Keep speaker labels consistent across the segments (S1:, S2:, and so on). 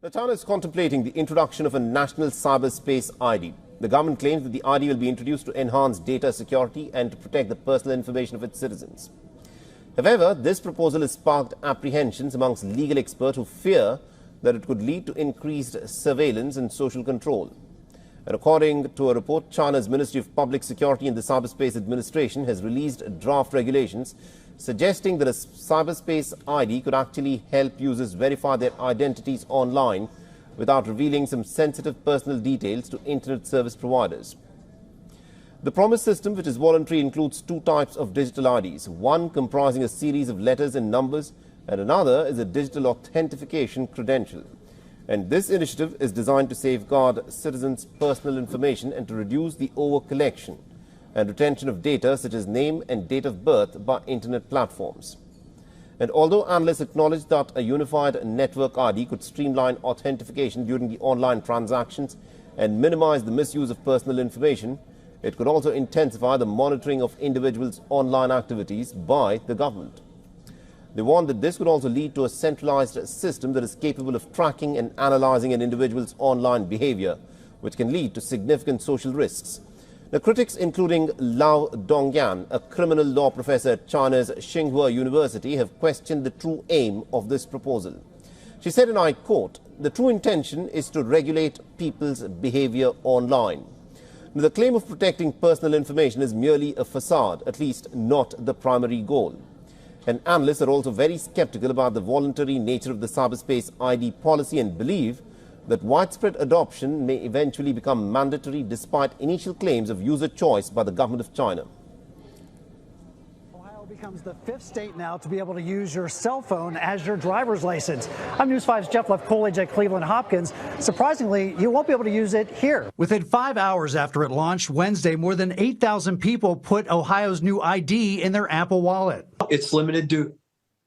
S1: Now, China is contemplating the introduction of a national cyberspace ID. The government claims that the ID will be introduced to enhance data security and to protect the personal information of its citizens. However, this proposal has sparked apprehensions amongst legal experts who fear that it could lead to increased surveillance and social control. And according to a report, China's Ministry of Public Security and the Cyberspace Administration has released draft regulations suggesting that a cyberspace ID could actually help users verify their identities online without revealing some sensitive personal details to internet service providers. The promised system, which is voluntary, includes two types of digital IDs, one comprising a series of letters and numbers, and another is a digital authentication credential. And this initiative is designed to safeguard citizens' personal information and to reduce the over-collection and retention of data such as name and date of birth by internet platforms. And although analysts acknowledge that a unified network ID could streamline authentication during the online transactions and minimize the misuse of personal information, it could also intensify the monitoring of individuals' online activities by the government. They warn that this could also lead to a centralized system that is capable of tracking and analyzing an individual's online behavior, which can lead to significant social risks. The critics, including Lao Dongyan, a criminal law professor at China's Tsinghua University, have questioned the true aim of this proposal. She said, and I quote, "The true intention is to regulate people's behavior online." The claim of protecting personal information is merely a facade, at least not the primary goal. And analysts are also very skeptical about the voluntary nature of the cyberspace ID policy and believe that widespread adoption may eventually become mandatory despite initial claims of user choice by the government of China.
S2: Ohio becomes the fifth state now to be able to use your cell phone as your driver's license. I'm News 5's Jeff Left-Coolidge at Cleveland Hopkins. Surprisingly, you won't be able to use it here. Within 5 hours after it launched Wednesday, more than 8,000 people put Ohio's new ID in their Apple Wallet.
S3: It's limited to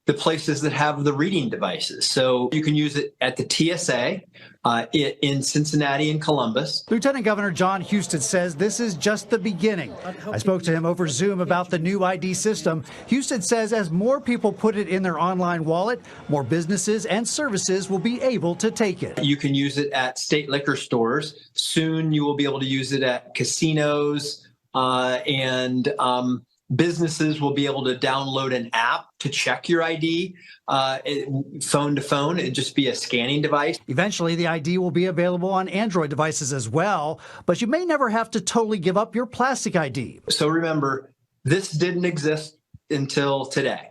S3: the places that have the reading devices. So you can use it at the TSA in Cincinnati and Columbus.
S2: Lieutenant Governor John Husted says this is just the beginning. I spoke to him over Zoom about the new ID system. Husted says as more people put it in their online wallet, more businesses and services will be able to take it.
S3: You can use it at state liquor stores. Soon you will be able to use it at casinos and businesses will be able to download an app to check your ID, phone to phone. It'd just be a scanning device.
S2: Eventually, the ID will be available on Android devices as well, but you may never have to totally give up your plastic ID.
S3: So remember, this didn't exist until today.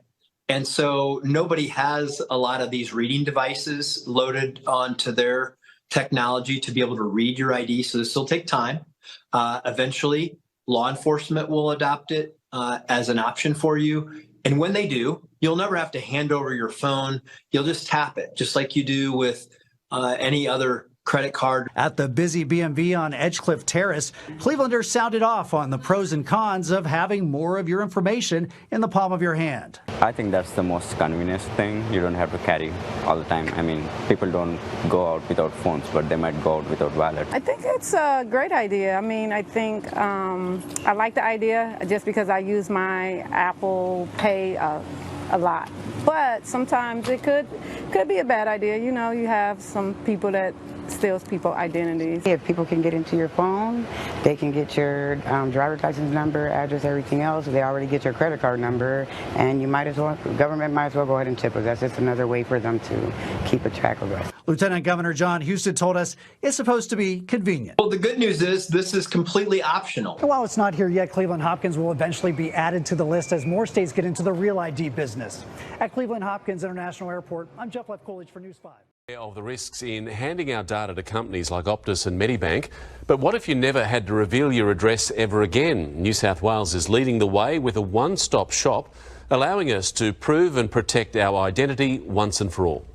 S3: And so nobody has a lot of these reading devices loaded onto their technology to be able to read your ID. So this will take time. Eventually, law enforcement will adopt it as an option for you. And when they do, you'll never have to hand over your phone. You'll just tap it, just like you do with any other credit card.
S2: At the busy BMV on Edgecliff Terrace, Clevelanders sounded off on the pros and cons of having more of your information in the palm of your hand.
S4: I think that's the most convenient thing. You don't have to carry all the time. I mean, people don't go out without phones, but they might go out without wallet.
S5: I think it's a great idea. I mean, I think I like the idea just because I use my Apple Pay a lot. But sometimes it could be a bad idea. You know, you have some people that steals people identities.
S6: If people can get into your phone, they can get your driver's license number, address, everything else. They already get your credit card number, and you might as well, the government might as well go ahead and tip us. That's just another way for them to keep a track of us.
S2: Lieutenant Governor John Husted told us it's supposed to be convenient.
S3: Well, the good news is this is completely optional.
S2: And while it's not here yet, Cleveland Hopkins will eventually be added to the list as more states get into the real ID business. At Cleveland Hopkins International Airport, I'm Jeff Left-Coolidge for News 5.
S7: Of the risks in handing out data to companies like Optus and Medibank. But what if you never had to reveal your address ever again? New South Wales is leading the way with a one-stop shop, allowing us to prove and protect our identity once and for all.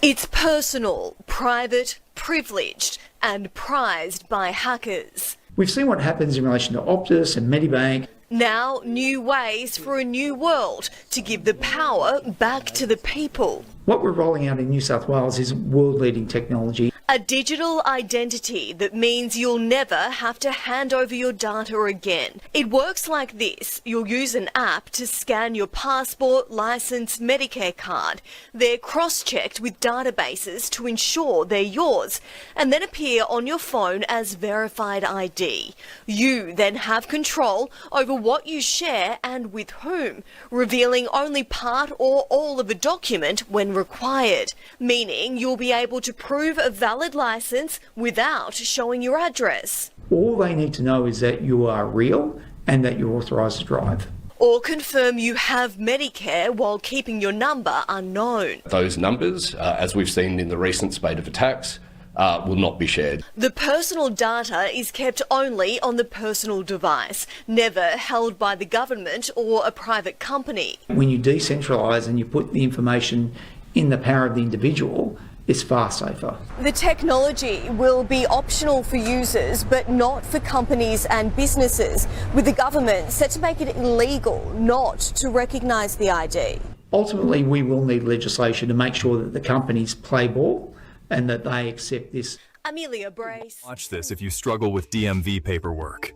S8: It's personal, private, privileged and prized by hackers.
S9: We've seen what happens in relation to Optus and Medibank.
S8: Now, new ways for a new world to give the power back to the people.
S9: What we're rolling out in New South Wales is world-leading technology.
S8: A digital identity that means you'll never have to hand over your data again. It works like this. You'll use an app to scan your passport, license, Medicare card. They're cross-checked with databases to ensure they're yours and then appear on your phone as verified ID. You then have control over what you share and with whom, revealing only part or all of a document when required, meaning you'll be able to prove a valid license without showing your address.
S9: All they need to know is that you are real and that you're authorised to drive.
S8: Or confirm you have Medicare while keeping your number unknown.
S10: Those numbers, as we've seen in the recent spate of attacks, will not be shared.
S8: The personal data is kept only on the personal device, never held by the government or a private company.
S9: When you decentralise and you put the information in the power of the individual, it's far safer.
S8: The technology will be optional for users, but not for companies and businesses, with the government set to make it illegal not to recognise the ID.
S9: Ultimately, we will need legislation to make sure that the companies play ball and that they accept this.
S8: Amelia Brace.
S11: Watch this if you struggle with DMV paperwork.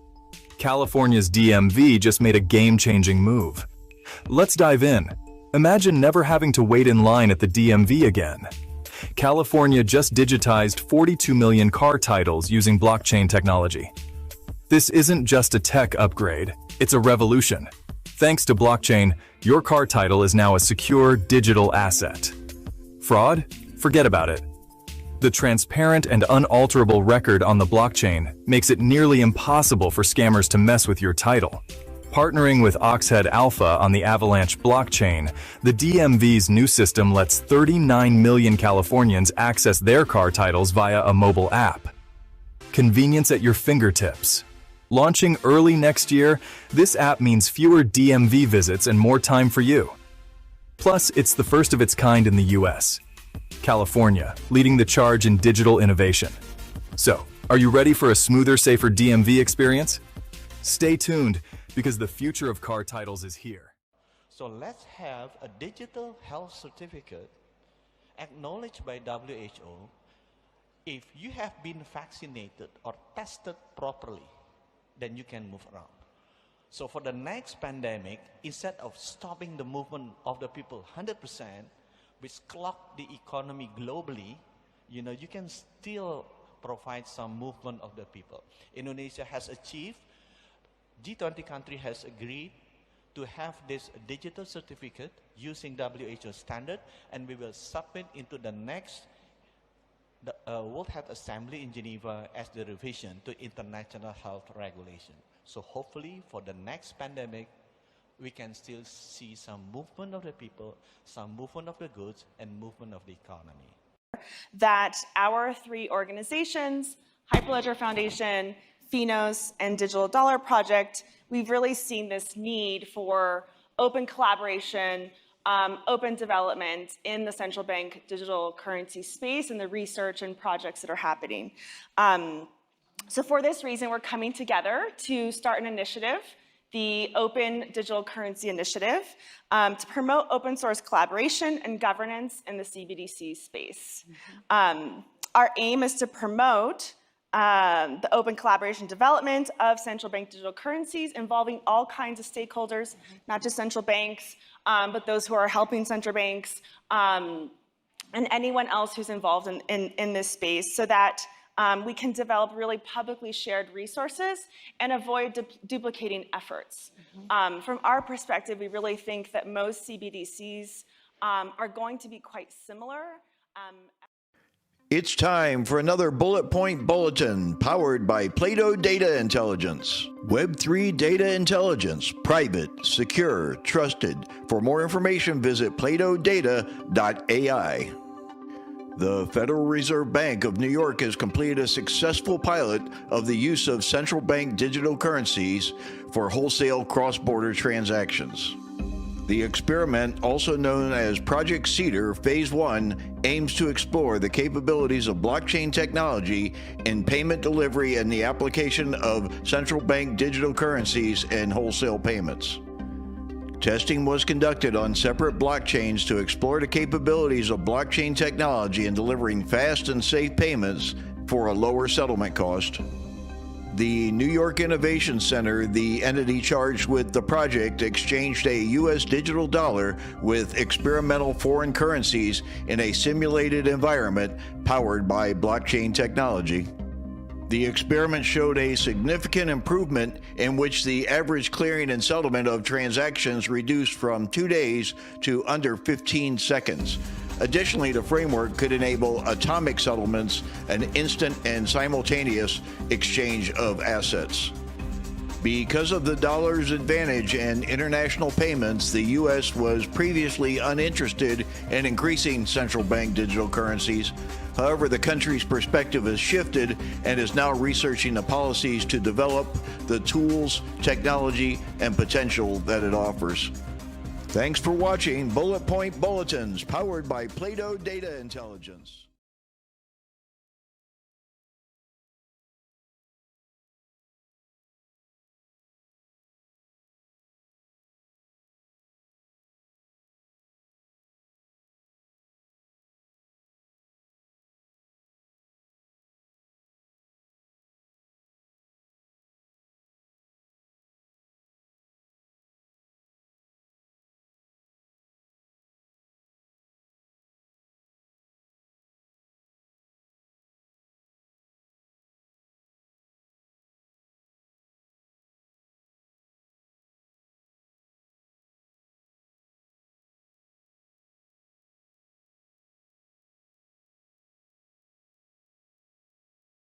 S11: California's DMV just made a game-changing move. Let's dive in. Imagine never having to wait in line at the DMV again. California just digitized 42 million car titles using blockchain technology. This isn't just a tech upgrade, it's a revolution. Thanks to blockchain, your car title is now a secure digital asset. Fraud? Forget about it. The transparent and unalterable record on the blockchain makes it nearly impossible for scammers to mess with your title. Partnering with Oxhead Alpha on the Avalanche blockchain, the DMV's new system lets 39 million Californians access their car titles via a mobile app. Convenience at your fingertips. Launching early next year, this app means fewer DMV visits and more time for you. Plus, it's the first of its kind in the US. California, leading the charge in digital innovation. So, are you ready for a smoother, safer DMV experience? Stay tuned, because the future of car titles is here.
S12: So let's have a digital health certificate acknowledged by WHO if you have been vaccinated or tested properly, then you can move around. So for the next pandemic, instead of stopping the movement of the people 100%, which clogged the economy globally, you can still provide some movement of the people. Indonesia has achieved, G20 country has agreed to have this digital certificate using WHO standard, and we will submit into the next World Health Assembly in Geneva as the revision to international health regulation. So hopefully for the next pandemic, we can still see some movement of the people, some movement of the goods, and movement of the economy.
S13: That our three organizations, Hyperledger Foundation, Finos, and Digital Dollar Project, we've really seen this need for open collaboration, open development in the central bank digital currency space and the research and projects that are happening. So for this reason, we're coming together to start an initiative, the Open Digital Currency Initiative, to promote open source collaboration and governance in the CBDC space. Our aim is to promote the open collaboration development of central bank digital currencies involving all kinds of stakeholders, not just central banks, but those who are helping central banks and anyone else who's involved in this space, so that we can develop really publicly shared resources and avoid duplicating efforts. From our perspective, we really think that most CBDCs are going to be quite similar.
S14: It's time for another Bullet Point Bulletin powered by Plato Data Intelligence. Web3 data intelligence, private, secure, trusted. For more information, visit platodata.ai. The Federal Reserve Bank of New York has completed a successful pilot of the use of central bank digital currencies for wholesale cross-border transactions. The experiment, also known as Project Cedar Phase 1, aims to explore the capabilities of blockchain technology in payment delivery and the application of central bank digital currencies in wholesale payments. Testing was conducted on separate blockchains to explore the capabilities of blockchain technology in delivering fast and safe payments for a lower settlement cost. The New York Innovation Center, the entity charged with the project, exchanged a U.S. digital dollar with experimental foreign currencies in a simulated environment powered by blockchain technology. The experiment showed a significant improvement in which the average clearing and settlement of transactions reduced from 2 days to under 15 seconds. Additionally, the framework could enable atomic settlements, an instant and simultaneous exchange of assets. Because of the dollar's advantage in international payments, the U.S. was previously uninterested in increasing central bank digital currencies. However, the country's perspective has shifted and is now researching the policies to develop the tools, technology, and potential that it offers. Thanks for watching Bullet Point Bulletins, powered by Plato Data Intelligence.